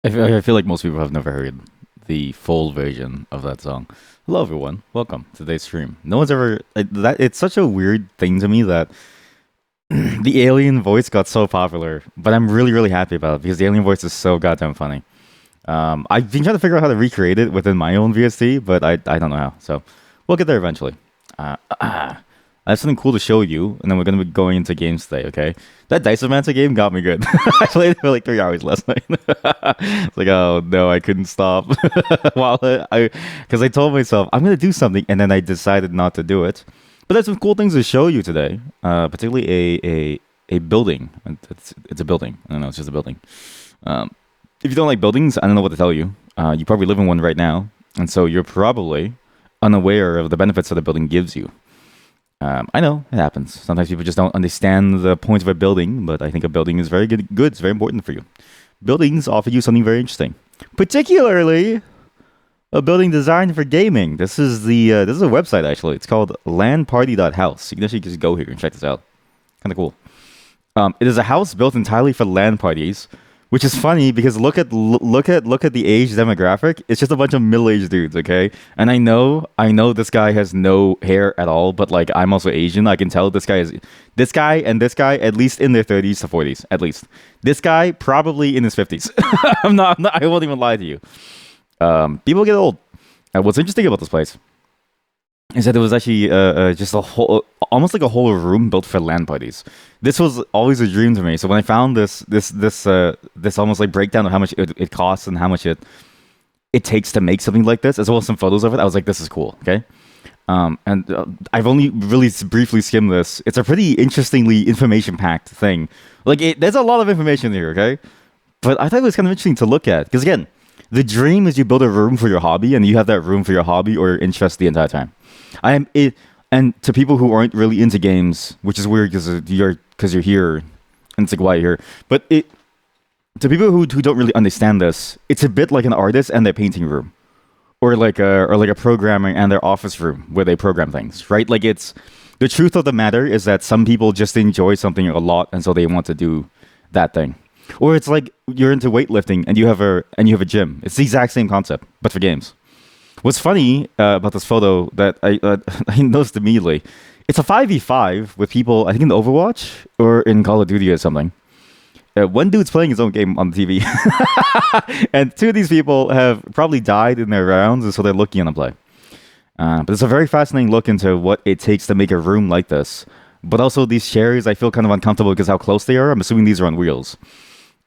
I feel like most people have never heard the full version of that song. Hello, everyone. Welcome to today's stream. No one's ever that. It's such a weird thing to me that the alien voice got so popular, but I'm really, really happy about it because the alien voice is so goddamn funny. I've been trying to figure out how to recreate it within my own VST, but I don't know how. So we'll get there eventually. I have something cool to show you, and then we're gonna be going into games today. Okay, that Dicemancer game got me good. I played it for like 3 hours last night. It's like, oh no, I couldn't stop. While because I told myself I'm gonna do something, and then I decided not to do it. But there's some cool things to show you today. Particularly a building. It's a building. I don't know. It's just a building. If you don't like buildings, I don't know what to tell you. You probably live in one right now, and so you're probably unaware of the benefits that a building gives you. I know it happens. Sometimes people just don't understand the point of a building, but I think a building is very good. Good. It's very important for you. Buildings offer you something very interesting, particularly a building designed for gaming. This is a website actually. It's called LANparty.house. You can actually just go here and check this out. Kind of cool. It is a house built entirely for LAN parties, which is funny because look at the age demographic. It's just a bunch of middle-aged dudes, okay? And I know this guy has no hair at all, but like I'm also Asian. I can tell this guy and this guy at least in their 30s to 40s at least. This guy probably in his 50s. I won't even lie to you. People get old. What's interesting about this place is that it was actually just a whole, almost like a whole room built for LAN parties. This was always a dream to me. So when I found this almost like breakdown of how much it costs and how much it takes to make something like this, as well as some photos of it, I was like, this is cool. Okay. I've only really briefly skimmed this. It's a pretty interestingly information-packed thing. There's a lot of information here. Okay, but I thought it was kind of interesting to look at because again, the dream is you build a room for your hobby and you have that room for your hobby or your interest the entire time. I am it, and to people who aren't really into games, which is weird because you're here, and it's like why you're here. But to people who don't really understand this, it's a bit like an artist and their painting room, or like a programmer and their office room where they program things, right? Like it's the truth of the matter is that some people just enjoy something a lot, and so they want to do that thing. Or it's like you're into weightlifting and you have a gym. It's the exact same concept, but for games. What's funny about this photo that I noticed immediately, it's a 5v5 with people, I think in Overwatch or in Call of Duty or something. One dude's playing his own game on the TV. And two of these people have probably died in their rounds, and so they're looking on the play. But it's a very fascinating look into what it takes to make a room like this. But also these chairs, I feel kind of uncomfortable because how close they are. I'm assuming these are on wheels.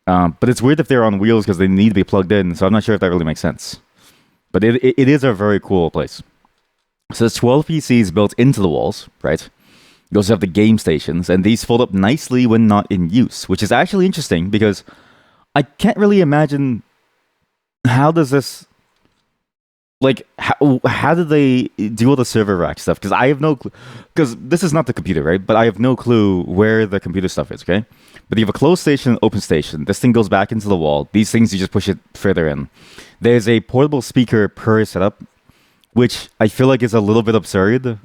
But it's weird if they're on wheels because they need to be plugged in, so I'm not sure if that really makes sense. But it is a very cool place. So there's 12 PCs built into the walls, right? You also have the game stations, and these fold up nicely when not in use, which is actually interesting because I can't really imagine how does this how did they do all the server rack stuff? Because I have no clue. Because this is not the computer, right? But I have no clue where the computer stuff is. Okay, but you have a closed station, and open station. This thing goes back into the wall. These things you just push it further in. There's a portable speaker per setup, which I feel like is a little bit absurd.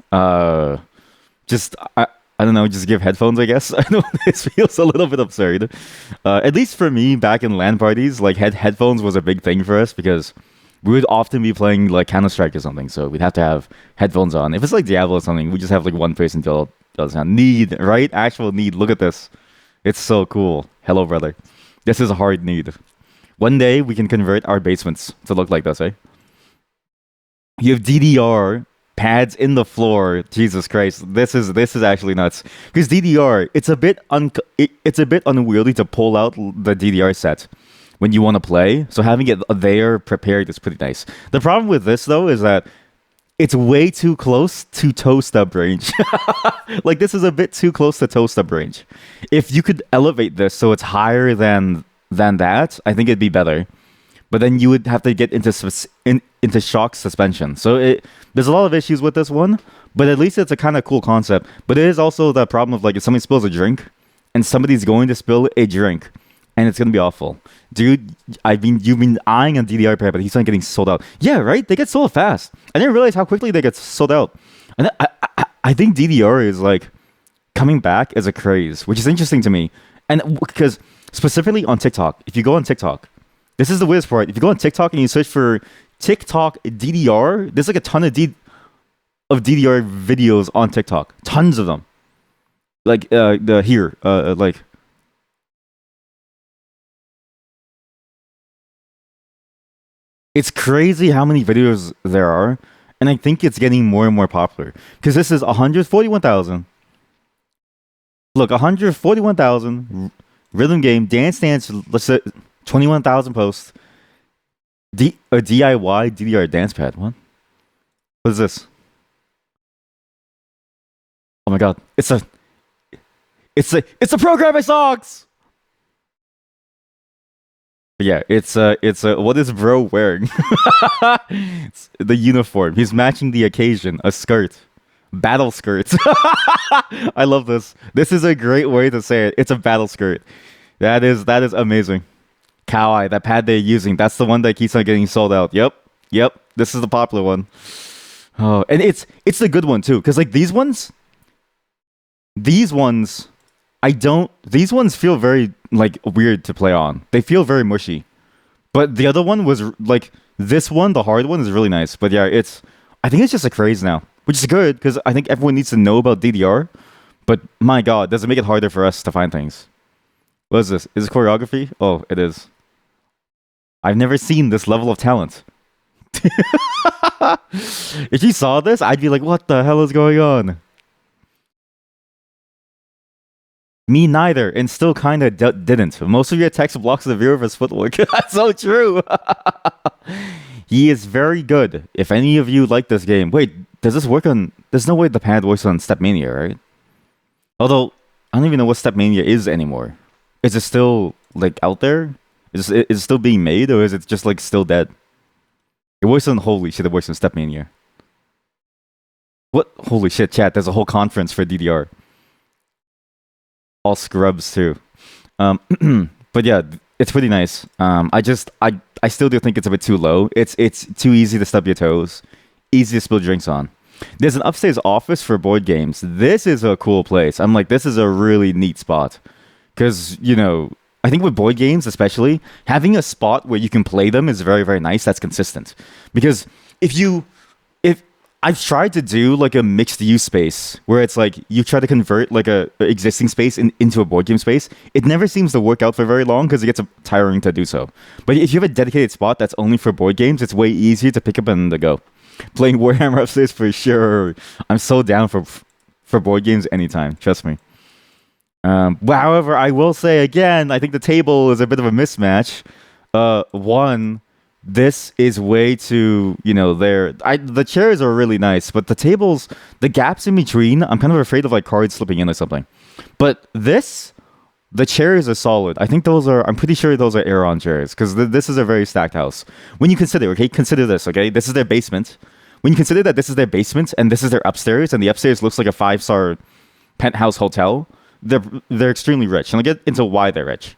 Just I don't know, just give headphones, I guess. I know this feels a little bit absurd. At least for me, back in LAN parties, like headphones was a big thing for us because we would often be playing like Counter-Strike or something, so we'd have to have headphones on. If it's like Diablo or something, we just have like one person to the sound. Need, right? Actual need. Look at this. It's so cool. Hello, brother. This is a hard need. One day we can convert our basements to look like this, eh? You have DDR pads in the floor. Jesus Christ, this is actually nuts. Because DDR, it's a bit unwieldy to pull out the DDR set when you want to play. So having it there prepared is pretty nice. The problem with this though is that it's way too close to toe stub range. Like this is a bit too close to toe stub range. If you could elevate this so it's higher than that, I think it'd be better. But then you would have to get into shock suspension. So there's a lot of issues with this one, but at least it's a kind of cool concept. But it is also the problem of like if somebody spills a drink and somebody's going to spill a drink and it's gonna be awful. Dude, you've been eyeing a DDR pair, but he's not getting sold out. Yeah, right? They get sold fast. I didn't realize how quickly they get sold out. And I think DDR is like coming back as a craze, which is interesting to me. And because specifically on TikTok, if you go on TikTok, This is the weirdest part. If you go on TikTok and you search for TikTok DDR, there's like a ton of DDR videos on TikTok. Tons of them. Like the here like it's crazy how many videos there are, and I think it's getting more and more popular because this is 141,000. Look, 141,000 rhythm game dance. Let's say 21,000 posts. A DIY DDR dance pad. What is this? Oh my god! It's a programming songs. But yeah, it's what is bro wearing? It's the uniform. He's matching the occasion. A skirt, battle skirts. I love this. This is a great way to say it. It's a battle skirt. That is amazing. Kawaii, that pad they're using. That's the one that keeps on getting sold out. Yep. This is the popular one. Oh, and it's the good one too, because like these ones I don't. These ones feel very like weird to play on. They feel very mushy. But the other one was like this one, the hard one, is really nice. But yeah, it's. I think it's just a craze now, which is good because I think everyone needs to know about DDR. But my God, does it make it harder for us to find things? What is this? Is this choreography? Oh, it is. I've never seen this level of talent. If you saw this, I'd be like, "What the hell is going on?" Me neither, and still kind of didn't. Most of your text blocks the viewer of his footwork. That's so true. He is very good. If any of you like this game, wait, does this work on? There's no way the pad works on Stepmania, right? Although I don't even know what Stepmania is anymore. Is it still like out there? Is it still being made, or is it just like still dead? It works on holy shit. It works on Stepmania. What? Holy shit, chat! There's a whole conference for DDR. All scrubs too. Um, but yeah, it's pretty nice. I still do think it's a bit too low. It's too easy to stub your toes, easy to spill drinks on. There's an upstairs office for board games. This is a cool place. I'm like, this is a really neat spot because I think with board games especially, having a spot where you can play them is very very nice. That's consistent because if I've tried to do like a mixed use space where it's like you try to convert like a existing space into a board game space. It never seems to work out for very long because it gets tiring to do so. But if you have a dedicated spot that's only for board games, it's way easier to pick up and to go. Playing Warhammer upstairs for sure. I'm so down for board games anytime. Trust me. But however, I will say again, I think the table is a bit of a mismatch. One. This is way too, the chairs are really nice, but the tables, the gaps in between, I'm kind of afraid of like cards slipping in or something. But the chairs are solid. I'm pretty sure those are Aeron chairs because this is a very stacked house. When you consider this, okay, this is their basement. When you consider that this is their basement and this is their upstairs, and the upstairs looks like a 5-star penthouse hotel, they're extremely rich. And I'll get into why they're rich.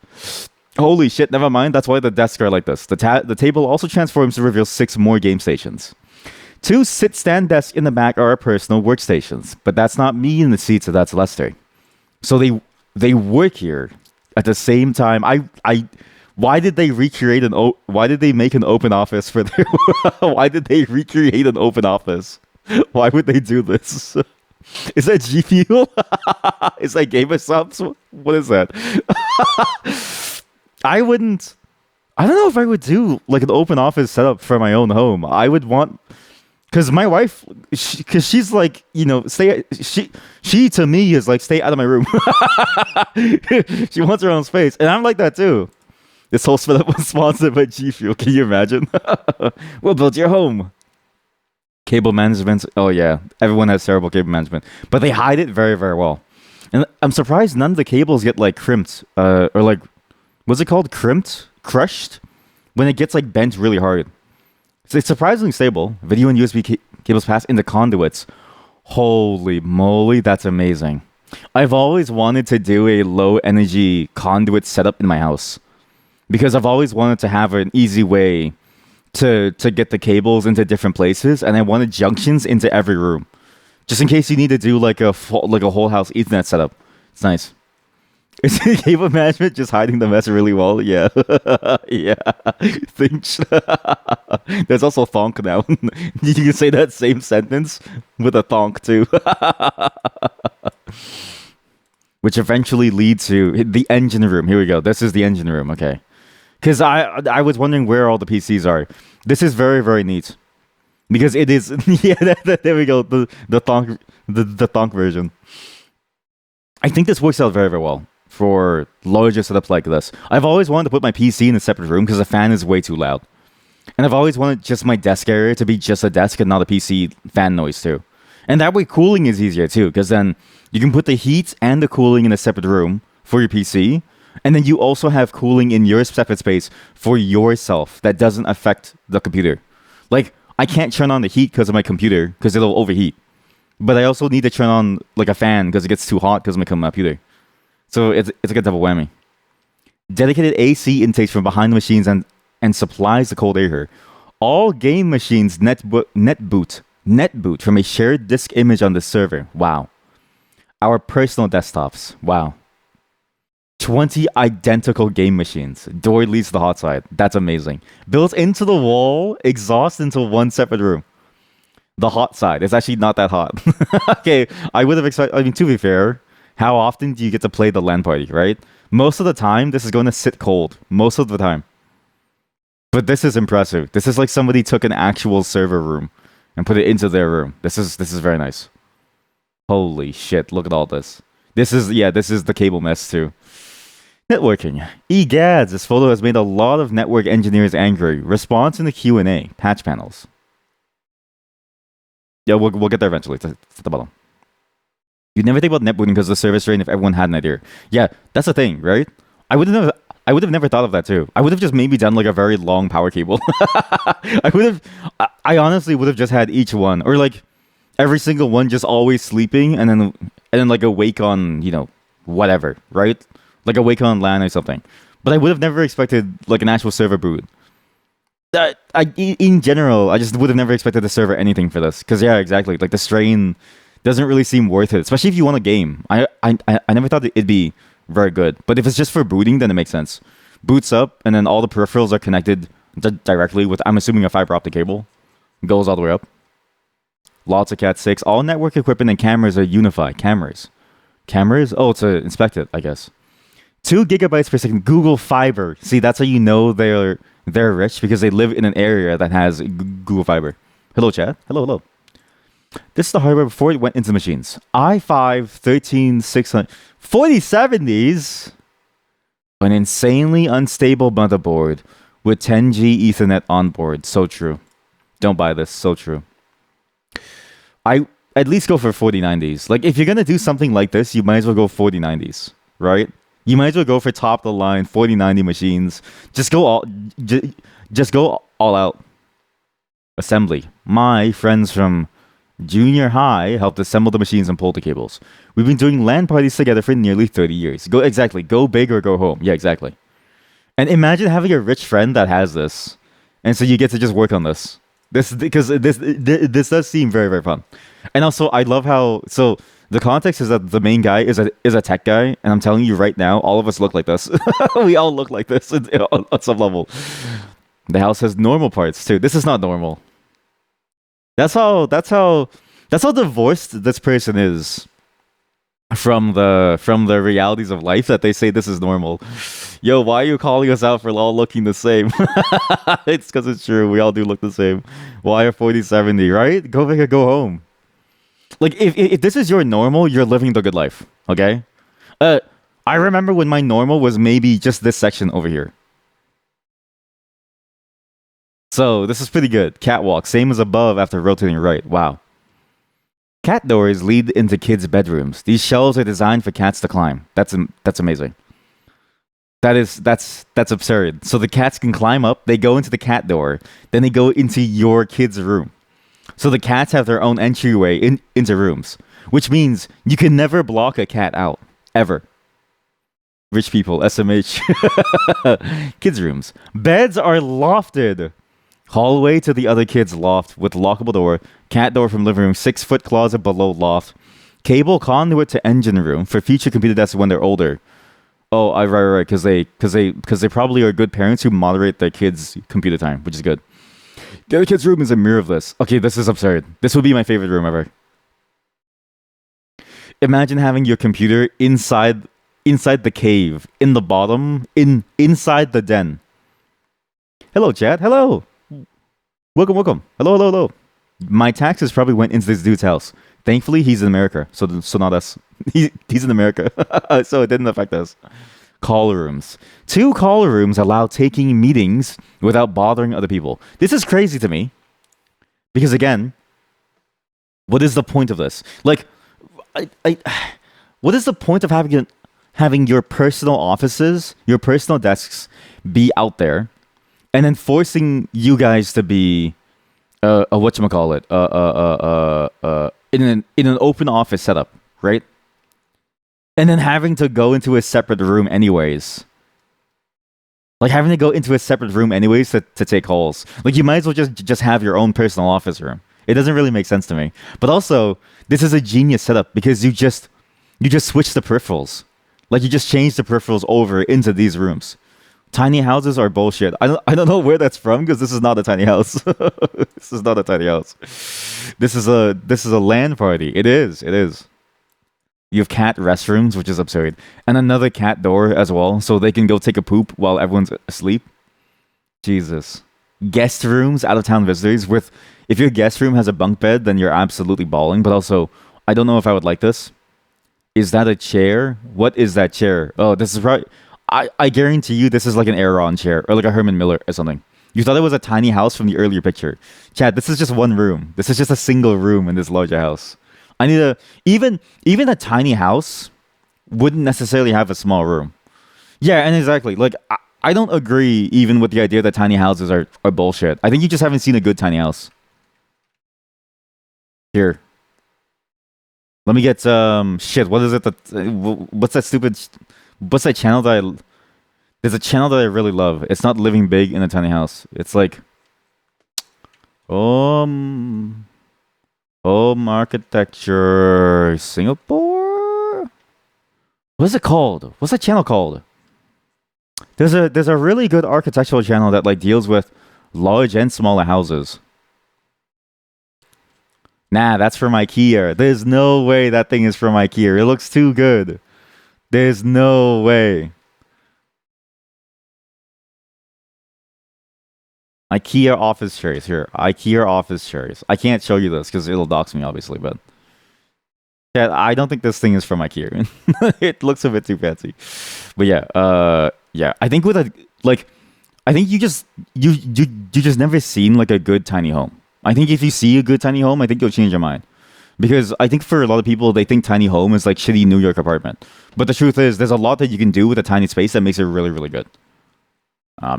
Holy shit, never mind. That's why the desks are like this. The table also transforms to reveal 6 more game stations. 2 sit-stand desks in the back are our personal workstations, but that's not me in the seat, so that's Lester. So they work here at the same time. Why did they why did they make an open office for their why did they recreate an open office? Why would they do this? Is that G Fuel? Is that Gamer Subs? What is that? I don't know if I would do like an open office setup for my own home. I would want, because my wife, because she's like, she to me is like, stay out of my room. She wants her own space. And I'm like that too. This whole setup was sponsored by G Fuel. Can you imagine? We'll build your home. Cable management. Oh yeah. Everyone has terrible cable management, but they hide it very, very well. And I'm surprised none of the cables get like crimped, or like, what's it called? Crushed? When it gets like bent really hard. So it's surprisingly stable. Video and USB cables pass into conduits. Holy moly, that's amazing. I've always wanted to do a low energy conduit setup in my house because I've always wanted to have an easy way to get the cables into different places, and I wanted junctions into every room. Just in case you need to do like a whole house Ethernet setup. It's nice. Is cable management just hiding the mess really well? Yeah. Yeah. Thanks. There's also thonk now. You can say that same sentence with a thonk too. Which eventually leads to the engine room. Here we go. This is the engine room. Okay. Because I was wondering where all the PCs are. This is very, very neat. Because it is yeah, there we go. The thonk version. I think this works out very, very well for larger setups like this. I've always wanted to put my PC in a separate room because the fan is way too loud. And I've always wanted just my desk area to be just a desk and not a PC fan noise too. And that way cooling is easier too, because then you can put the heat and the cooling in a separate room for your PC. And then you also have cooling in your separate space for yourself that doesn't affect the computer. Like, I can't turn on the heat because of my computer because it'll overheat. But I also need to turn on like a fan because it gets too hot because of my computer. So it's like a double whammy. Dedicated AC intakes from behind the machines and supplies the cold air here. All game machines net boot from a shared disk image on the server. Wow. Our personal desktops. Wow. 20 identical game machines. Door leads to the hot side. That's amazing. Built into the wall, exhaust into one separate room. The hot side. It's actually not that hot. Okay, I would have expected. I mean, to be fair, how often do you get to play the LAN party, right? Most of the time, this is going to sit cold. Most of the time. But this is impressive. This is like somebody took an actual server room and put it into their room. This is very nice. Holy shit! Look at all this. This is the cable mess too. Networking. Egads, this photo has made a lot of network engineers angry. Response in the Q&A. Patch panels. Yeah, we'll get there eventually. It's at the bottom. You'd never think about netbooting because of the service rate if everyone had an idea. Yeah, that's the thing, right? I would have never thought of that too. I would have just maybe done like a very long power cable. I honestly would have just had each one, or like every single one just always sleeping and then like awake on, whatever, right? Like awake on LAN or something. But I would have never expected like an actual server boot. In general, I just would have never expected the server anything for this. Because yeah, exactly. Like the strain doesn't really seem worth it, especially if you want a game. I never thought it'd be very good. But if it's just for booting, then it makes sense. Boots up, and then all the peripherals are connected directly with, I'm assuming, a fiber optic cable. Goes all the way up. Lots of Cat 6. All network equipment and cameras are unified. Cameras? Oh, to inspect it, I guess. 2 gigabytes per second. Google Fiber. See, that's how you know they're rich, because they live in an area that has Google Fiber. Hello, chat. Hello. This is the hardware before it went into machines. i5 13600 4070s. An insanely unstable motherboard with 10G Ethernet on board. So true. Don't buy this. So true. I at least go for 4090s. Like, if you're gonna do something like this, you might as well go 4090s, right? You might as well go for top of the line 4090 machines. Just go all out. Assembly. My friends from junior high helped assemble the machines and pull the cables. We've been doing LAN parties together for nearly 30 years. Go big or go home. Yeah, exactly. And imagine having a rich friend that has this, and so you get to just work on this. This does seem very, very fun. And also, I love how the context is that the main guy is a tech guy, and I'm telling you right now, all of us look like this. We all look like this on some level. The house has normal parts too. This is not normal. That's how divorced this person is from the realities of life, that they say this is normal. Yo, why are you calling us out for all looking the same? It's because it's true. We all do look the same. Why are 4070, right? Go big or go home. Like, if this is your normal, you're living the good life, okay? I remember when my normal was maybe just this section over here. So, this is pretty good. Catwalk, same as above after rotating right. Wow. Cat doors lead into kids' bedrooms. These shelves are designed for cats to climb. That's amazing. That's absurd. So the cats can climb up, they go into the cat door, then they go into your kid's room. So the cats have their own entryway into rooms, which means you can never block a cat out, ever. Rich people, SMH. Kids' rooms. Beds are lofted. Hallway to the other kid's loft with lockable door. Cat door from living room. 6-foot closet below loft. Cable conduit to engine room for future computer desks when they're older. Oh, I right, because they probably are good parents who moderate their kids' computer time, which is good. The other kid's room is a mirror of this. Okay, this is absurd. This would be my favorite room ever. Imagine having your computer inside the cave, in the bottom, inside the den. Hello, Chad. Hello. Welcome, welcome. Hello, hello, hello. My taxes probably went into this dude's house. Thankfully, he's in America, so not us. He's in America, so it didn't affect us. Call rooms. Two call rooms allow taking meetings without bothering other people. This is crazy to me because again, what is the point of this? Like, I what is the point of having your personal offices, your personal desks, be out there, and then forcing you guys to be whatchamacallit, in an open office setup, right? And then having to go into a separate room anyways. Like having to go into a separate room anyways to take calls. Like you might as well just have your own personal office room. It doesn't really make sense to me. But also, this is a genius setup because you just switch the peripherals. Like you just change the peripherals over into these rooms. Tiny houses are bullshit. I don't know where that's from because this is not a tiny house. This is not a tiny house. This is a LAN party. It is. It is. You have cat restrooms, which is absurd, and another cat door as well, so they can go take a poop while everyone's asleep. Jesus. Guest rooms, out of town visitors. With if your guest room has a bunk bed, then you're absolutely balling. But also, I don't know if I would like this. Is that a chair? What is that chair? Oh, this is right. I guarantee you this is like an Aeron chair or like a Herman Miller or something. You thought it was a tiny house from the earlier picture. Chad, this is just one room. This is just a single room in this larger house. I need a even a tiny house wouldn't necessarily have a small room. Yeah, and exactly. Like I don't agree even with the idea that tiny houses are bullshit. I think you just haven't seen a good tiny house. Here. Let me get shit. What is it that what's that stupid what's that channel that there's a channel that I really love. It's not living big in a tiny house. It's like home architecture Singapore. What's it called? What's that channel called? There's a really good architectural channel that like deals with large and smaller houses. Nah, that's from IKEA. There's no way that thing is from IKEA. It looks too good. There's no way. IKEA office chairs here. IKEA office chairs. I can't show you this because it'll dox me, obviously. But yeah, I don't think this thing is from IKEA. It looks a bit too fancy. But yeah, yeah. I think with a like, I think you just never seen like a good tiny home. I think if you see a good tiny home, I think you'll change your mind. Because I think for a lot of people, they think tiny home is like shitty New York apartment. But the truth is, there's a lot that you can do with a tiny space that makes it really, really good.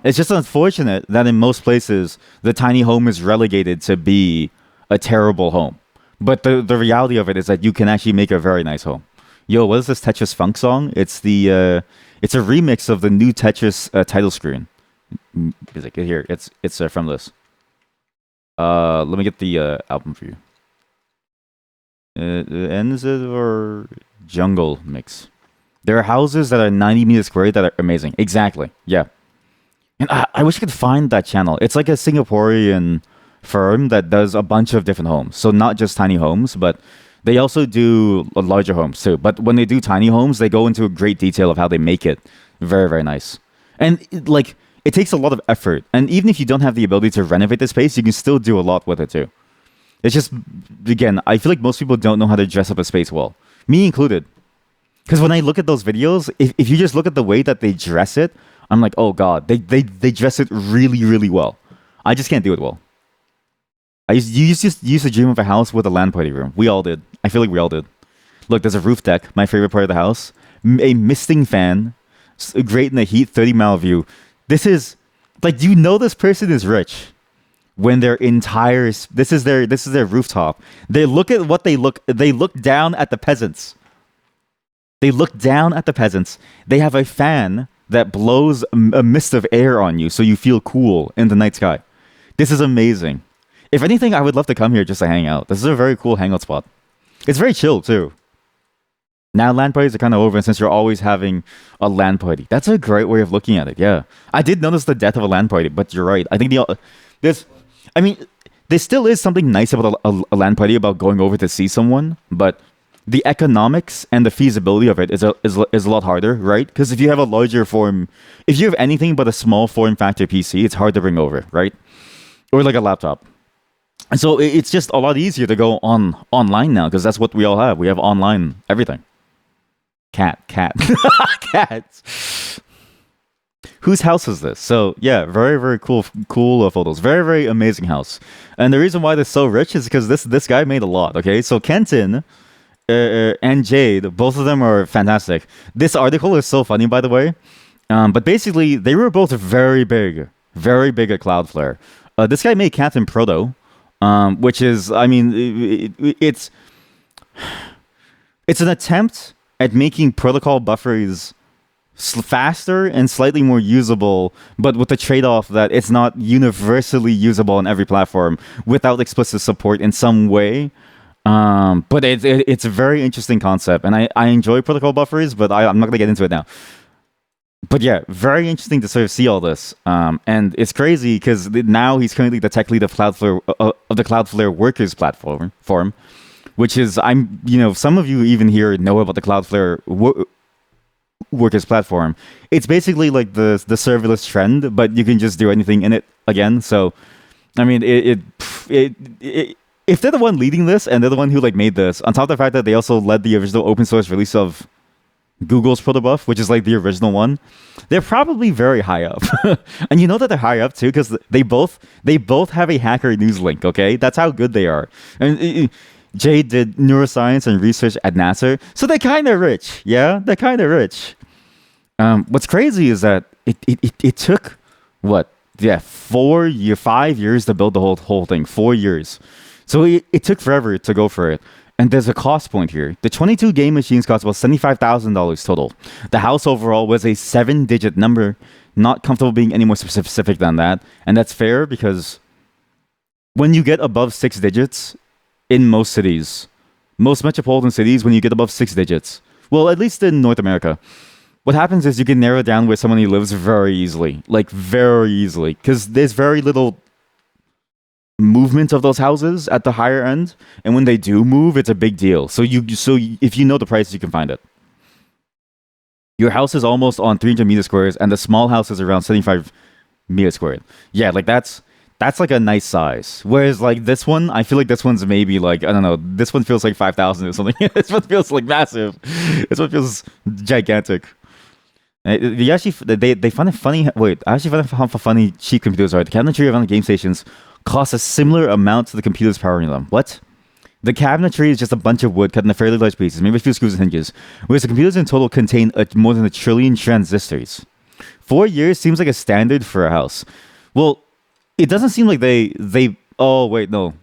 It's just unfortunate that in most places, the tiny home is relegated to be a terrible home. But the reality of it is that you can actually make a very nice home. Yo, what is this Tetris Funk song? It's a remix of the new Tetris title screen. Music here. It's from this. Let me get the album for you. Ends or jungle mix. There are houses that are 90 meters squared that are amazing. Exactly. Yeah. And I wish I could find that channel. It's like a Singaporean firm that does a bunch of different homes. So not just tiny homes, but they also do larger homes too. But when they do tiny homes, they go into great detail of how they make it very, very nice. And it takes a lot of effort. And even if you don't have the ability to renovate the space, you can still do a lot with it too. It's just, again, I feel like most people don't know how to dress up a space well. Me included. Because when I look at those videos, if you just look at the way that they dress it, I'm like, oh god, they dress it really, really well. I just can't do it well. You used to dream of a house with a LAN party room. We all did. I feel like we all did. Look, there's a roof deck, my favorite part of the house. A misting fan, great in the heat, 30-mile view. This is, like, you know this person is rich when their entire, this is their rooftop. They look down at the peasants. They look down at the peasants. They have a fan that blows a mist of air on you so you feel cool in the night sky. This is amazing. If anything, I would love to come here just to hang out. This is a very cool hangout spot. It's very chill too. Now LAN parties are kind of over, and since you're always having a LAN party, that's a great way of looking at it. Yeah, I did notice the death of a LAN party, but you're right. I think there's, I mean, there still is something nice about a LAN party about going over to see someone, but the economics and the feasibility of it is a lot harder, right? Because if you have a larger form, if you have anything but a small form factor PC, it's hard to bring over, right? Or like a laptop. And so it's just a lot easier to go online now because that's what we all have. We have online everything. Cat. Cats. Whose house is this? So yeah, very very cool photos. Very very amazing house. And the reason why they're so rich is because this guy made a lot. Okay, so Kenton and Jade, both of them are fantastic. This article is so funny, by the way. But basically, they were both very big at Cloudflare. This guy made Captain Proto, which is, I mean, it's an attempt at making protocol buffers faster and slightly more usable, but with the trade-off that it's not universally usable on every platform without explicit support in some way. But it's a very interesting concept, and I enjoy protocol buffers, but I'm not gonna get into it now. But yeah, very interesting to sort of see all this, and it's crazy because now he's currently the tech lead of Cloudflare of the Cloudflare Workers platform, which is some of you even here know about the Cloudflare Workers platform. It's basically like the serverless trend, but you can just do anything in it again. So, I mean, if they're the one leading this and they're the one who like made this, on top of the fact that they also led the original open source release of Google's protobuf, which is like the original one, they're probably very high up. And you know that they're high up too because they both have a Hacker News link. Okay, that's how good they are. And Jay did neuroscience and research at NASA, so they're kind of rich. Yeah, they're kind of rich. What's crazy is that it took what? Yeah, 5 years to build the whole thing. 4 years. So it took forever to go for it. And there's a cost point here. The 22 game machines cost about $75,000 total. The house overall was a 7-digit number. Not comfortable being any more specific than that. And that's fair because when you get above 6 digits in most cities, most metropolitan cities, when you get above 6 digits, well, at least in North America, what happens is you can narrow down where someone lives very easily. Like, very easily. Because there's very little movement of those houses at the higher end, and when they do move, it's a big deal. So if you know the price, you can find it. Your house is almost on 300 meter squares, and the small house is around 75 meter squared. Yeah, like that's like a nice size. Whereas like this one, I feel like this one's maybe like, I don't know, this one feels like 5,000 or something. This one feels like massive. This one feels gigantic. They find it funny. Wait, I actually find it how funny cheap computers are. The cabinetry around the game stations costs a similar amount to the computers powering them. What? The cabinetry is just a bunch of wood cut into fairly large pieces, maybe a few screws and hinges, whereas the computers in total contain more than 1 trillion transistors. 4 years seems like a standard for a house. Well, it doesn't seem like they. Oh wait, no,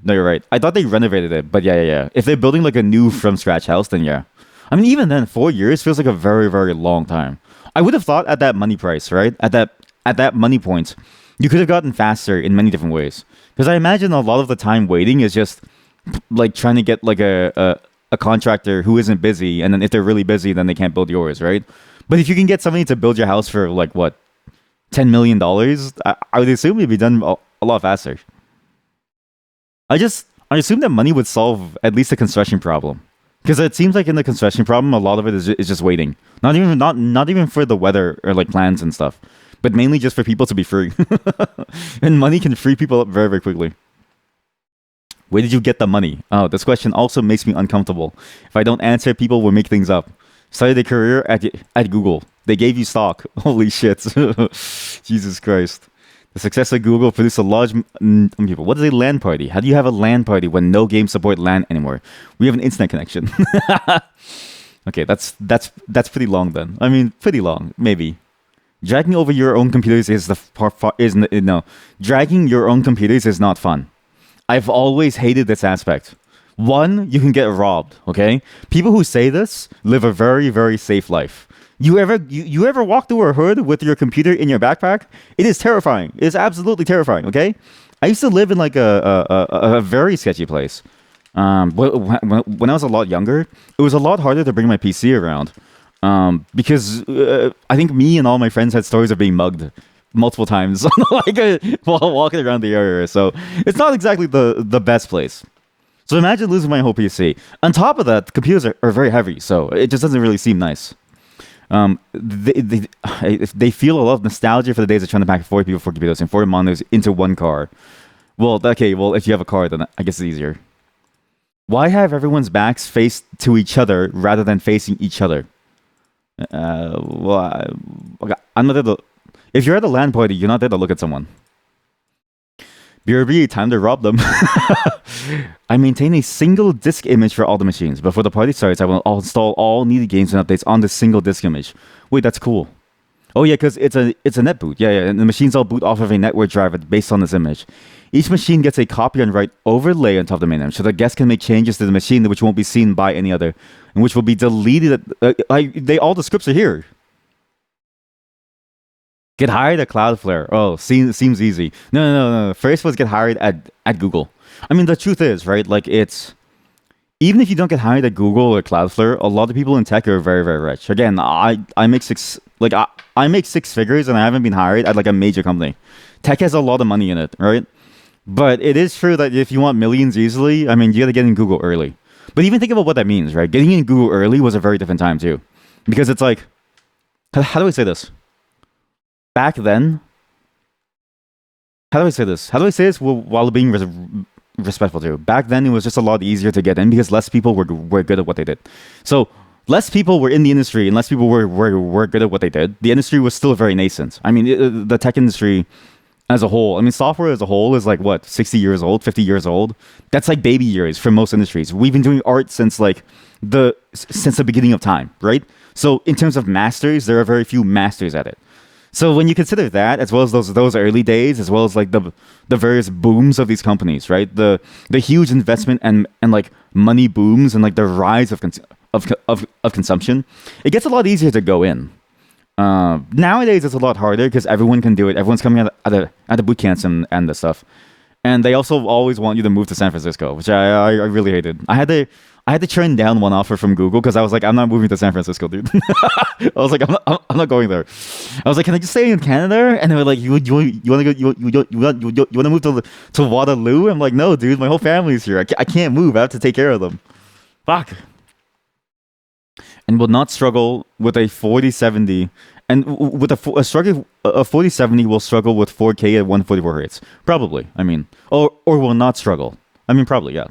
you're right. I thought they renovated it, but yeah. If they're building like a new from scratch house, then yeah. I mean, even then, 4 years feels like a very very long time. I would have thought at that money price, right? At that money point, you could have gotten faster in many different ways. Because I imagine a lot of the time waiting is just like trying to get like a contractor who isn't busy, and then if they're really busy, then they can't build yours, right? But if you can get somebody to build your house for like what, $10 million, I would assume it'd be done a lot faster. I assume that money would solve at least the construction problem. Because it seems like in the construction problem, a lot of it is just waiting. Not even for the weather or like plans and stuff, but mainly just for people to be free. And money can free people up very, very quickly. Where did you get the money? Oh, this question also makes me uncomfortable. If I don't answer, people will make things up. Started a career at Google. They gave you stock. Holy shit. Jesus Christ. The success of Google produced a large people. What is a LAN party? How do you have a LAN party when no games support LAN anymore? We have an internet connection. Okay, that's pretty long then. I mean, pretty long, maybe. Dragging over your own computers dragging your own computers is not fun. I've always hated this aspect. One, you can get robbed, okay? People who say this live a very, very safe life. You ever walk through a hood with your computer in your backpack? It is terrifying. It is absolutely terrifying, okay? I used to live in like a very sketchy place. When I was a lot younger, it was a lot harder to bring my PC around. Because I think me and all my friends had stories of being mugged multiple times while walking around the area. So it's not exactly the best place. So imagine losing my whole PC. On top of that, the computers are very heavy, so it just doesn't really seem nice. They feel a lot of nostalgia for the days of trying to pack 40 people, 4 computers, and 40 monitors into one car. Well, okay, well, if you have a car, then I guess it's easier. Why have everyone's backs faced to each other rather than facing each other? Well, I'm not there to. If you're at a LAN party, you're not there to look at someone. BRB, time to rob them. I maintain a single disk image for all the machines. Before the party starts, I'll install all needed games and updates on the single disk image. Wait, that's cool. Oh yeah, because it's a net boot. Yeah, and the machines all boot off of a network driver based on this image. Each machine gets a copy and write overlay on top of the main image, so the guest can make changes to the machine which won't be seen by any other, and which will be deleted. All the scripts are here. Get hired at Cloudflare. Oh, seems easy. No. First was get hired at Google. I mean, the truth is, right? Like, it's even if you don't get hired at Google or Cloudflare, a lot of people in tech are very, very rich. Again, I make I make six figures and I haven't been hired at like a major company. Tech has a lot of money in it, right? But it is true that if you want millions easily, I mean, you got to get in Google early. But even think about what that means, right? Getting in Google early was a very different time too, because it's like, how do I say this? Back then, how do I say this? How do I say this while being respectful too? Back then, it was just a lot easier to get in because less people were good at what they did. So less people were in the industry and less people were good at what they did. The industry was still very nascent. I mean, the tech industry as a whole, I mean, software as a whole is like what, 60 years old, 50 years old. That's like baby years for most industries. We've been doing art since the beginning of time, right? So in terms of masters, there are very few masters at it. So when you consider that, as well as those early days, as well as like the various booms of these companies, right? The huge investment and like money booms and like the rise of consumption, it gets a lot easier to go in. Nowadays, it's a lot harder because everyone can do it. Everyone's coming at the boot camps and the stuff, and they also always want you to move to San Francisco, which I really hated. I had to turn down one offer from Google because I was like, I'm not moving to San Francisco, dude. I was like, I'm not going there. I was like, can I just stay in Canada? And they were like, you want to go? You want to move to Waterloo? I'm like, no, dude, my whole family's here. I can't move. I have to take care of them. Fuck. And will not struggle with a 4070. And with a 4070 will struggle with 4K at 144 hertz. Probably. I mean, or will not struggle. I mean, probably, yeah.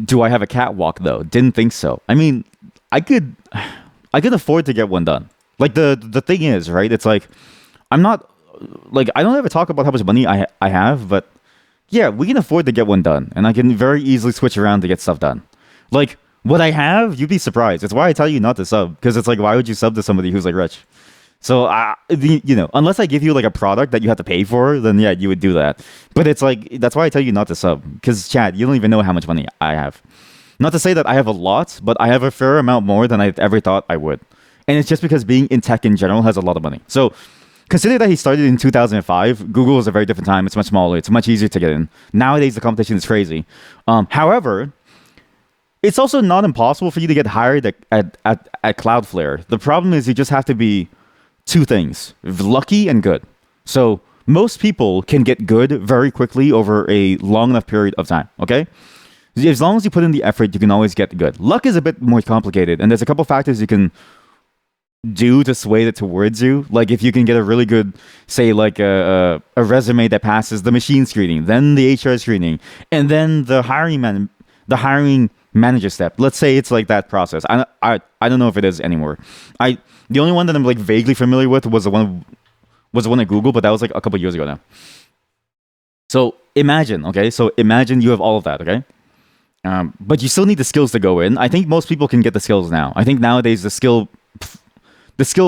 Do I have a catwalk though? Didn't think so. I mean, I could afford to get one done. Like the thing is, right? It's like I'm not like I don't ever talk about how much money I have, but yeah, we can afford to get one done, and I can very easily switch around to get stuff done. Like what I have, you'd be surprised. It's why I tell you not to sub, because it's like, why would you sub to somebody who's like rich? So, unless I give you like a product that you have to pay for, then yeah, you would do that. But it's like, that's why I tell you not to sub. Because, Chad, you don't even know how much money I have. Not to say that I have a lot, but I have a fair amount more than I ever thought I would. And it's just because being in tech in general has a lot of money. So, consider that he started in 2005. Google is a very different time. It's much smaller. It's much easier to get in. Nowadays, the competition is crazy. However, it's also not impossible for you to get hired at Cloudflare. The problem is you just have to be two things: lucky and good. So most people can get good very quickly over a long enough period of time, okay? As long as you put in the effort, you can always get good. Luck is a bit more complicated, and there's a couple factors you can do to sway it towards you. Like if you can get a really good, say like a resume that passes the machine screening, then the HR screening, and then the hiring manager step. Let's say it's like that process. I don't know if it is anymore. The only one that I'm like vaguely familiar with was the one at Google, but that was like a couple years ago now. So imagine you have all of that, okay? But you still need the skills to go in. I think most people can get the skills now. I think nowadays the skill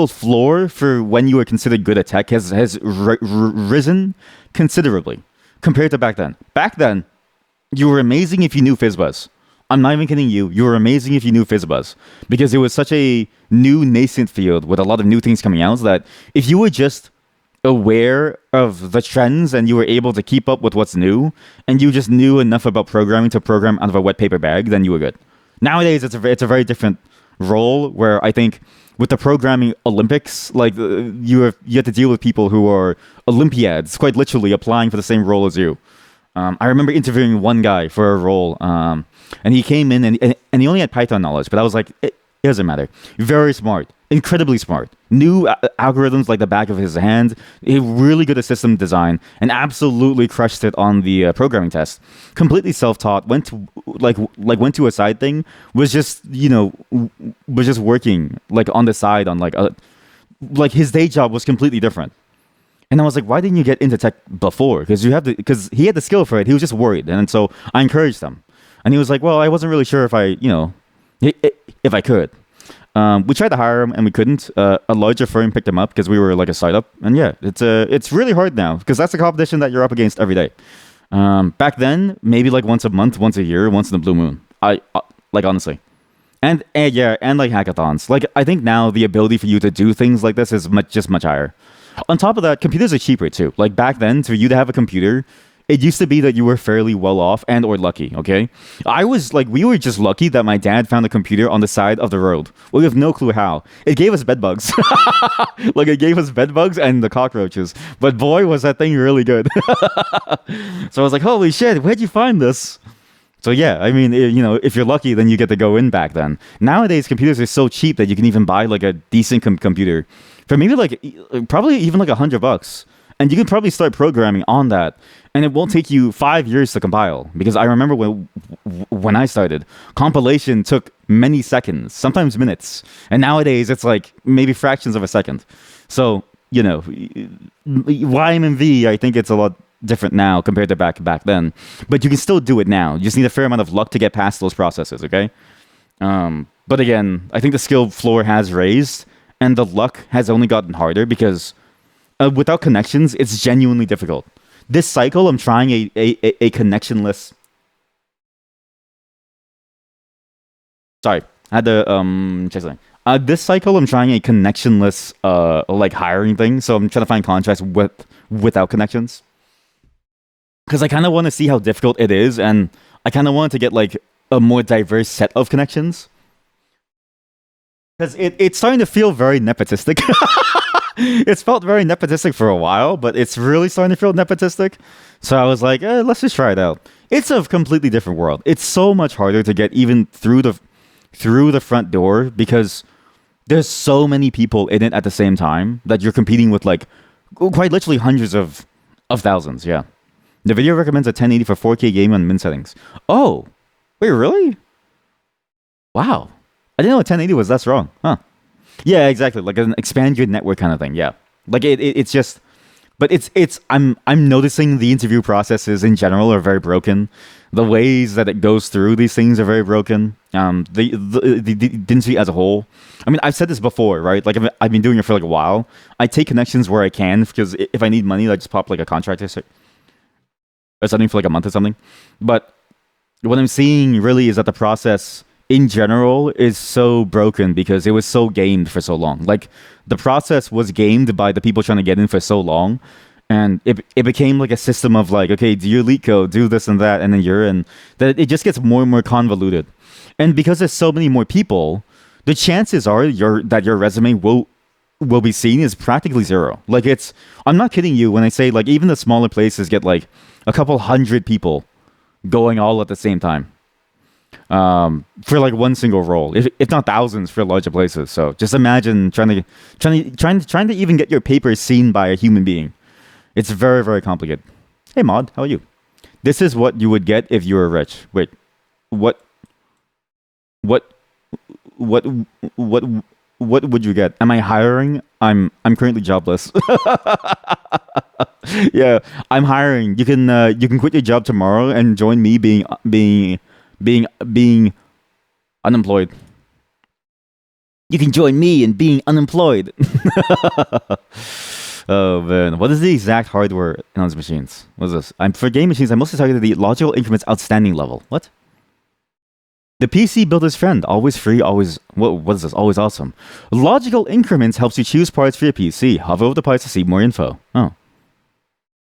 floor for when you are considered good at tech has risen considerably compared to back then. Back then, you were amazing if you knew FizzBuzz. I'm not even kidding you. You were amazing if you knew FizzBuzz, because it was such a new nascent field with a lot of new things coming out that if you were just aware of the trends and you were able to keep up with what's new, and you just knew enough about programming to program out of a wet paper bag, then you were good. Nowadays, it's a very different role where I think with the programming Olympics, like you have to deal with people who are Olympiads, quite literally applying for the same role as you. I remember interviewing one guy for a role, and he came in and he only had Python knowledge, but I was like, it doesn't matter. Very smart, incredibly smart. Knew algorithms like the back of his hand. He really good at system design, and absolutely crushed it on the programming test. Completely self-taught. Went to went to a side thing. Was just was just working like on the side on like his day job was completely different. And I was like, why didn't you get into tech before? Because he had the skill for it. He was just worried, and so I encouraged him. And he was like, well, I wasn't really sure if if I could. We tried to hire him and we couldn't. A larger firm picked him up because we were like a startup. And yeah, it's really hard now because that's the competition that you're up against every day. Back then, maybe like once a month, once a year, once in the blue moon. I like honestly, and yeah, and like hackathons. Like I think now the ability for you to do things like this is much higher. On top of that, computers are cheaper too. Like back then, for you to have a computer, it used to be that you were fairly well off and or lucky, okay? We were just lucky that my dad found a computer on the side of the road. We have no clue how. It gave us bed bugs. Like, it gave us bed bugs and the cockroaches. But boy, was that thing really good. So I was like, holy shit, where'd you find this? So yeah, I mean, if you're lucky, then you get to go in back then. Nowadays, computers are so cheap that you can even buy like a decent computer for maybe probably even like $100. And you can probably start programming on that, and it won't take you 5 years to compile. Because I remember when I started, compilation took many seconds, sometimes minutes, and nowadays it's like maybe fractions of a second. So YMMV, I think it's a lot different now compared to back then, but you can still do it now. You just need a fair amount of luck to get past those processes. Okay, but again, I think the skill floor has raised, and the luck has only gotten harder because. Without connections, it's genuinely difficult. This cycle, I'm trying a connectionless. Sorry, I had to check something. This cycle, I'm trying a connectionless like hiring thing. So I'm trying to find contracts without connections because I kind of want to see how difficult it is, and I kind of want to get like a more diverse set of connections because it's starting to feel very nepotistic. It's felt very nepotistic for a while, but it's really starting to feel nepotistic. So I was like, let's just try it out. It's a completely different world. It's so much harder to get even through the front door because there's so many people in it at the same time that you're competing with like quite literally hundreds of thousands. Yeah. The video recommends a 1080 for 4K game on min settings. Oh, wait, really? Wow. I didn't know a 1080 was that strong. Huh. Yeah, exactly. Like an expand your network kind of thing. Yeah, like it's just, but I'm noticing the interview processes in general are very broken. The ways that it goes through these things are very broken. The industry as a whole. I mean, I've said this before, right? Like I've been doing it for like a while. I take connections where I can because if I need money, I just pop like a contract or something for like a month or something. But what I'm seeing really is that the process in general is so broken because it was so gamed for so long. Like the process was gamed by the people trying to get in for so long, and it became like a system of like, okay, do your leak code, do this and that, and then you're in. That it just gets more and more convoluted, and because there's so many more people, the chances are that your resume will be seen is practically zero. Like I'm not kidding you when I say like even the smaller places get like a couple hundred people going all at the same time. For like one single role, if not thousands for larger places. So just imagine trying to even get your paper seen by a human being. It's very, very complicated. Hey Mod, how are you? This is what you would get if you were rich. Wait, what what would you get? Am I hiring? I'm currently jobless. Yeah, I'm hiring. You can quit your job tomorrow and join me being unemployed. You can join me in being unemployed. Oh man, what is the exact hardware on these machines? What is this? For game machines, I mostly targeted the logical increments outstanding level. What? The PC builder's friend, always free, always what is this? Always awesome. Logical increments helps you choose parts for your PC. Hover over the parts to see more info. Oh,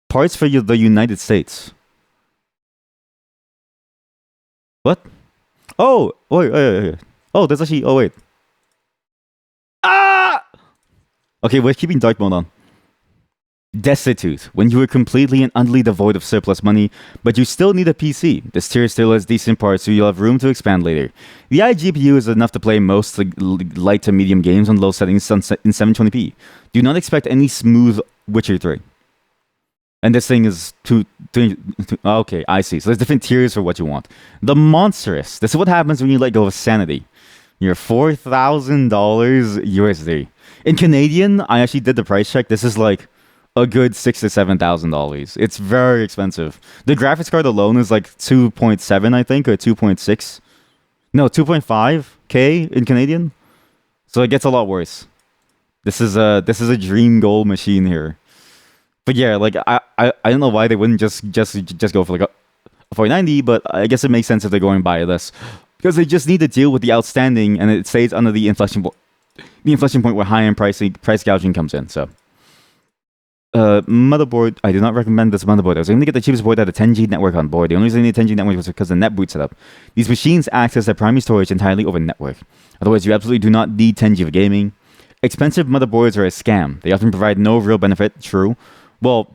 parts for the United States. What? Oh, wait. Oh, there's actually. Oh wait. Ah. Okay, we're keeping dark mode on. Destitute, when you are completely and utterly devoid of surplus money, but you still need a PC. This tier still has decent parts, so you'll have room to expand later. The iGPU is enough to play most light to medium games on low settings in 720p. Do not expect any smooth Witcher 3. And this thing is okay, I see. So there's different tiers for what you want. The monstrous. This is what happens when you let go of sanity. You're $4,000 USD. In Canadian, I actually did the price check. This is like a good $6,000 to $7,000. It's very expensive. The graphics card alone is like 2.7, I think, or 2.6. No, 2.5K in Canadian. So it gets a lot worse. This is a dream goal machine here. But yeah, like I don't know why they wouldn't just go for like a 490, but I guess it makes sense if they're going by this because they just need to deal with the outstanding, and it stays under the inflection point where high-end price gouging comes in. So, motherboard. I do not recommend this motherboard. I was going to get the cheapest board at a 10G network on board. The only reason I need a 10G network was because of the net boot setup. These machines access their primary storage entirely over network. Otherwise, you absolutely do not need 10G for gaming. Expensive motherboards are a scam. They often provide no real benefit. True. Well,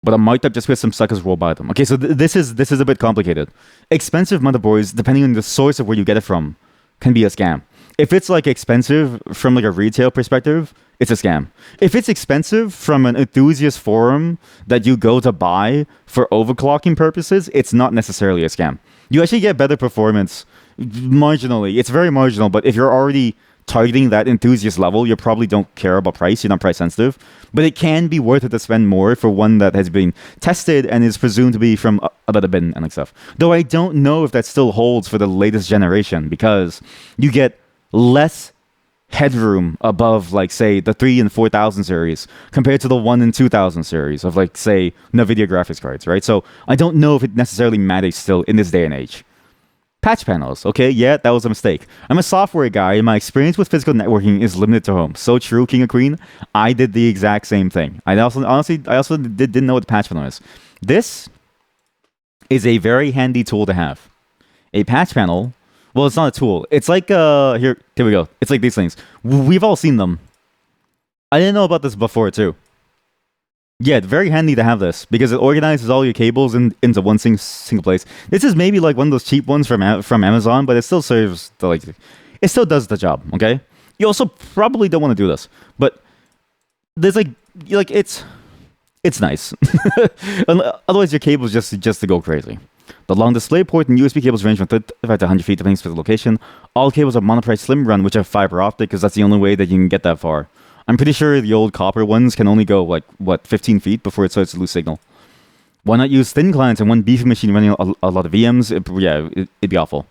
but I'm marked up just because some suckers roll by them. Okay, so this is a bit complicated. Expensive motherboards, depending on the source of where you get it from, can be a scam. If it's like expensive from like a retail perspective, it's a scam. If it's expensive from an enthusiast forum that you go to buy for overclocking purposes, it's not necessarily a scam. You actually get better performance marginally. It's very marginal, but if you're already targeting that enthusiast level, you probably don't care about price. You're not price sensitive, but it can be worth it to spend more for one that has been tested and is presumed to be from a better bin and like stuff. Though I don't know if that still holds for the latest generation because you get less headroom above, like, say, the 3 and 4000 series compared to the 1 and 2000 series of, like, say, NVIDIA graphics cards, right? So I don't know if it necessarily matters still in this day and age. Patch panels. Okay, yeah, that was a mistake. I'm a software guy, and my experience with physical networking is limited to home. So true, King of Queen. I did the exact same thing. I also didn't know what the patch panel is. This is a very handy tool to have. A patch panel. Well, it's not a tool. It's like here we go. It's like these things. We've all seen them. I didn't know about this before too. Yeah, it's very handy to have this because it organizes all your cables into one single place. This is maybe like one of those cheap ones from Amazon, but it still serves it still does the job. Okay. You also probably don't want to do this, but there's like it's nice. Otherwise, your cables just to go crazy. The long display port and USB cables range from 35 to 100 feet depending on the location. All cables are monoprice slim run, which are fiber optic because that's the only way that you can get that far. I'm pretty sure the old copper ones can only go, like, 15 feet before it starts to lose signal. Why not use thin clients and one beefy machine running a lot of VMs? It'd be awful.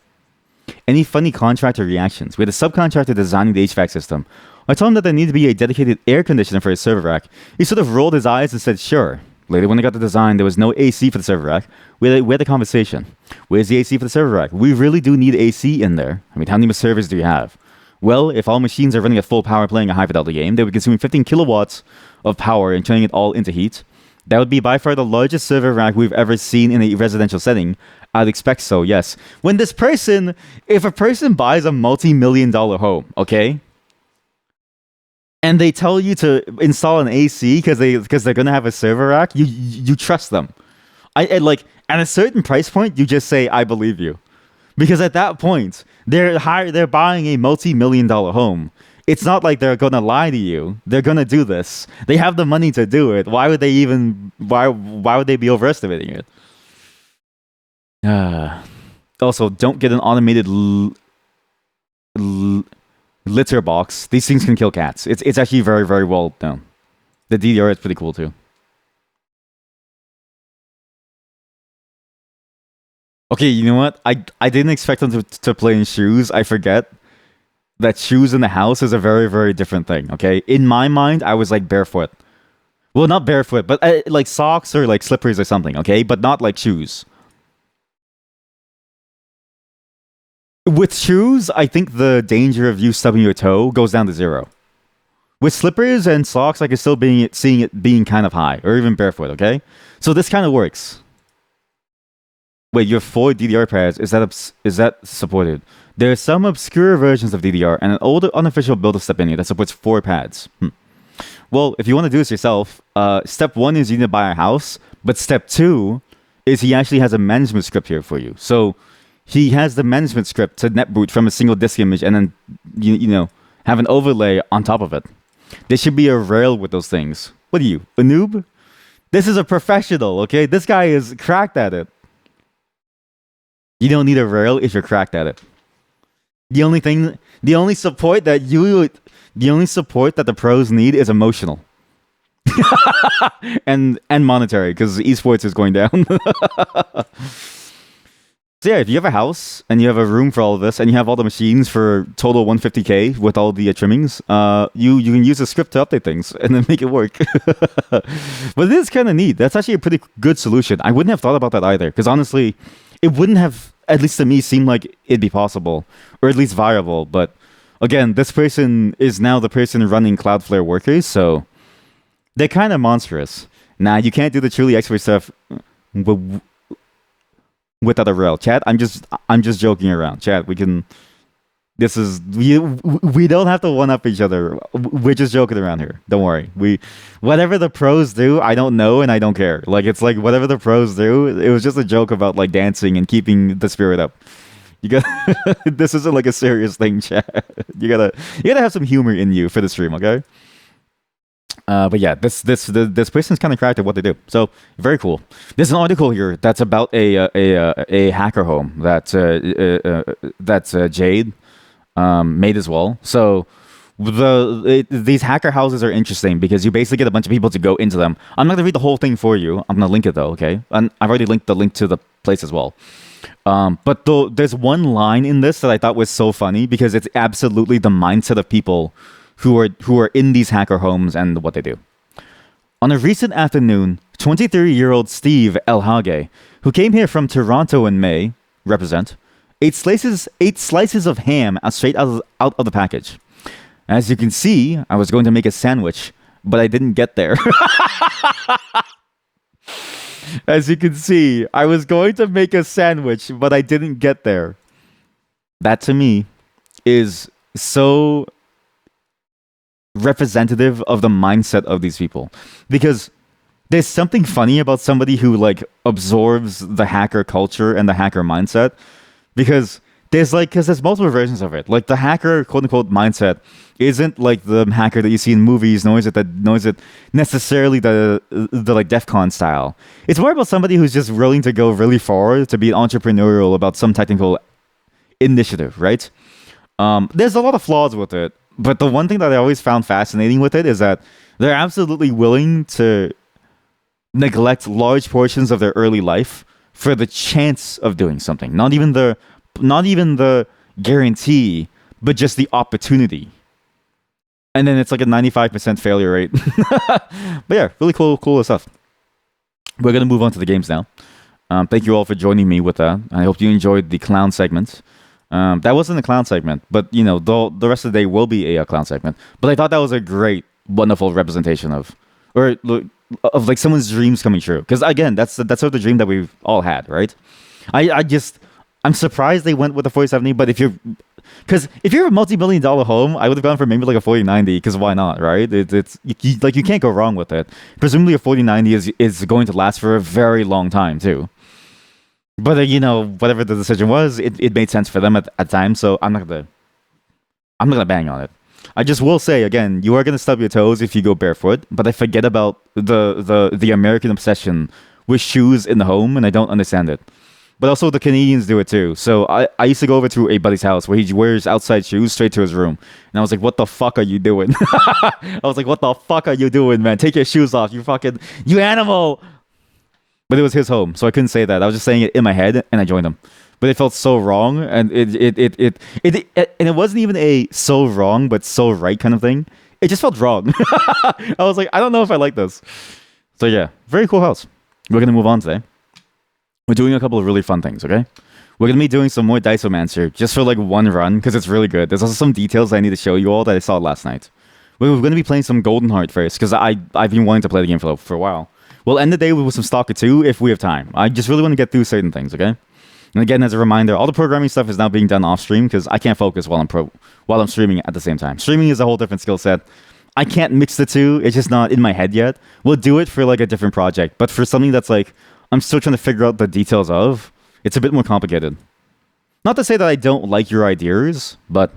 Any funny contractor reactions? We had a subcontractor designing the HVAC system. I told him that there needed to be a dedicated air conditioner for his server rack. He sort of rolled his eyes and said, sure. Later, when I got the design, there was no AC for the server rack. We had a conversation. Where's the AC for the server rack? We really do need AC in there. I mean, how many servers do you have? Well, if all machines are running at full power playing a high-fidelity game, they would consume 15 kilowatts of power and turning it all into heat. That would be by far the largest server rack we've ever seen in a residential setting. I'd expect so, yes. If a person buys a multi-million-dollar home, okay, and they tell you to install an AC because they're gonna have a server rack, you trust them. I like at a certain price point, you just say, I believe you. Because at that point, they're buying a multi-million-dollar home. It's not like they're gonna lie to you. They're gonna do this. They have the money to do it. Why would they be overestimating it? Also, don't get an automated litter box. These things can kill cats. It's actually very, very well done. The DDR is pretty cool too. Okay, you know what? I didn't expect them to play in shoes. I forget that shoes in the house is a very, very different thing, okay? In my mind, I was like barefoot. Well, not barefoot, but like socks or like slippers or something, okay? But not like shoes. With shoes, I think the danger of you stubbing your toe goes down to zero. With slippers and socks, I can still seeing it being kind of high, or even barefoot. Okay, so this kind of works. Wait, you have 4 DDR pads. Is that supported? There are some obscure versions of DDR and an older unofficial build of Step that supports 4 pads. Well, if you want to do this yourself, step 1 is you need to buy a house, but step 2 is he actually has a management script here for you. So he has the management script to netboot from a single disk image and then you know have an overlay on top of it. There should be a rail with those things. What are you, a noob? This is a professional, okay? This guy is cracked at it. You don't need a rail if you're cracked at it. The only support that the pros need is emotional. and monetary, because esports is going down. So yeah, if you have a house and you have a room for all of this and you have all the machines for total 150k with all the trimmings, you can use a script to update things and then make it work. But it is kind of neat. That's actually a pretty good solution. I wouldn't have thought about that either, because honestly, it wouldn't have, at least to me, seemed like it'd be possible, or at least viable. But again, this person is now the person running Cloudflare workers, so they're kind of monstrous. Now, you can't do the truly expert stuff without a rail. Chat, I'm just joking around. Chat, we don't have to one up each other. We're just joking around here. Don't worry. Whatever the pros do, I don't know and I don't care. Like, it's like whatever the pros do, it was just a joke about like dancing and keeping the spirit up. You got this isn't like a serious thing, chat. You gotta have some humor in you for the stream, okay? But yeah, this person's kind of cracked at what they do. So very cool. There's an article here that's about a hacker home that Jade made as well. So these hacker houses are interesting because you basically get a bunch of people to go into them. I'm not gonna read the whole thing for you. I'm gonna link it though. Okay, and I've already linked the link to the place as well. But there's one line in this that I thought was so funny because it's absolutely the mindset of people who are in these hacker homes and what they do. On a recent afternoon, 23-year-old Steve Elhage, who came here from Toronto in May, represent, ate slices of ham straight out of the package. As you can see, I was going to make a sandwich, but I didn't get there. As you can see, I was going to make a sandwich, but I didn't get there. That to me is so representative of the mindset of these people, because there's something funny about somebody who like absorbs the hacker culture and the hacker mindset, because there's multiple versions of it. Like the hacker quote unquote mindset isn't like the hacker that you see in movies, nor is it necessarily the like DEF CON style. It's more about somebody who's just willing to go really far, to be entrepreneurial about some technical initiative, right? There's a lot of flaws with it, but the one thing that I always found fascinating with it is that they're absolutely willing to neglect large portions of their early life for the chance of doing something. Not even the guarantee, but just the opportunity. And then it's like a 95% failure rate. But yeah, really cool stuff. We're going to move on to the games now. Thank you all for joining me with that. I hope you enjoyed the clown segment. That wasn't a clown segment, but you know, the rest of the day will be a clown segment. But I thought that was a great, wonderful representation of like someone's dreams coming true. Because again, that's sort of the dream that we've all had, right? I'm surprised they went with the 4070, but if you're a multi-million-dollar home, I would have gone for maybe like a 4090, because why not, right? You can't go wrong with it. Presumably a 4090 is going to last for a very long time too. But you know, whatever the decision was, it made sense for them at the time. So I'm not gonna bang on it. I just will say again, you are gonna stub your toes if you go barefoot. But I forget about the American obsession with shoes in the home, and I don't understand it. But also the Canadians do it too. So I used to go over to a buddy's house where he wears outside shoes straight to his room. And I was like, what the fuck are you doing? I was like, what the fuck are you doing, man? Take your shoes off, you animal! But it was his home, so I couldn't say that. I was just saying it in my head, and I joined him. But it felt so wrong, and it wasn't even a so wrong but so right kind of thing. It just felt wrong. I was like, I don't know if I like this. So yeah, very cool house. We're gonna move on today. We're doing a couple of really fun things, okay? We're gonna be doing some more Disomancer just for like one run because it's really good. There's also some details I need to show you all that I saw last night. We're gonna be playing some Golden Heart first because I've been wanting to play the game for a while. We'll end the day with some Stalker 2 if we have time. I just really want to get through certain things, okay? And again, as a reminder, all the programming stuff is now being done off stream because I can't focus while I'm streaming at the same time. Streaming is a whole different skill set. I can't mix the two. It's just not in my head yet. We'll do it for like a different project, but for something that's like I'm still trying to figure out the details of, it's a bit more complicated. Not to say that I don't like your ideas, but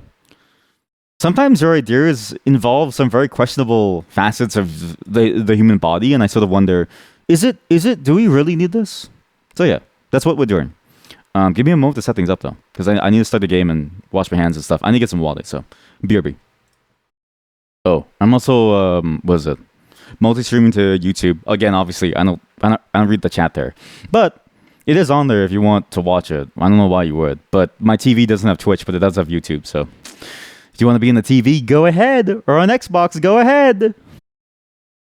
sometimes your ideas involve some very questionable facets of the human body, and I sort of wonder, is it? Do we really need this? So yeah, that's what we're doing. Give me a moment to set things up though, because I need to start the game and wash my hands and stuff. I need to get some water, so BRB. Oh, I'm also what is it? Multi-streaming to YouTube again. Obviously, I don't read the chat there, but it is on there if you want to watch it. I don't know why you would, but my TV doesn't have Twitch, but it does have YouTube. So if you want to be in the TV, go ahead, or on Xbox, go ahead.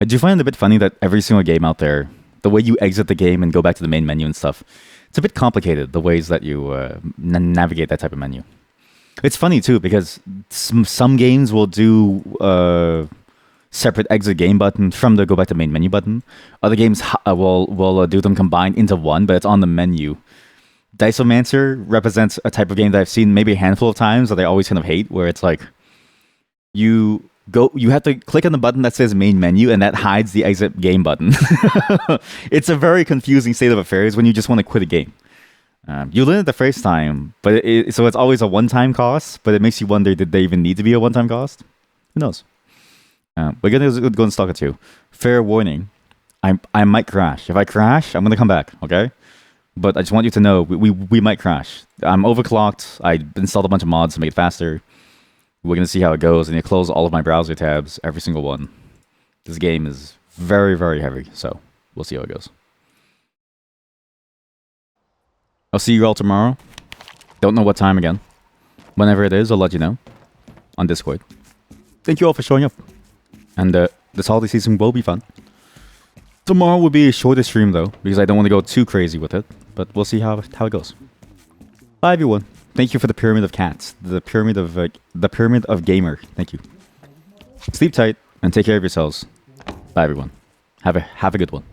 I do find it a bit funny that every single game out there, the way you exit the game and go back to the main menu and stuff, it's a bit complicated. The ways that you navigate that type of menu. It's funny too because some games will do separate exit game button from the go back to main menu button. Other games will do them combined into one, but it's on the menu. Disomancer represents a type of game that I've seen maybe a handful of times that I always kind of hate, where it's like you have to click on the button that says main menu and that hides the exit game button. It's a very confusing state of affairs when you just want to quit a game. You learn it the first time, but so it's always a one-time cost, but it makes you wonder, did they even need to be a one-time cost? Who knows? We're going to go and Stalker 2. Fair warning, I might crash. If I crash, I'm going to come back, okay? But I just want you to know, we might crash. I'm overclocked. I installed a bunch of mods to make it faster. We're going to see how it goes. And you close all of my browser tabs, every single one. This game is very, very heavy, so we'll see how it goes. I'll see you all tomorrow. Don't know what time again. Whenever it is, I'll let you know on Discord. Thank you all for showing up. And this holiday season will be fun. Tomorrow will be a shorter stream though, because I don't want to go too crazy with it. But we'll see how it goes. Bye everyone. Thank you for the pyramid of cats. The pyramid of gamer. Thank you. Sleep tight and take care of yourselves. Bye everyone. Have a good one.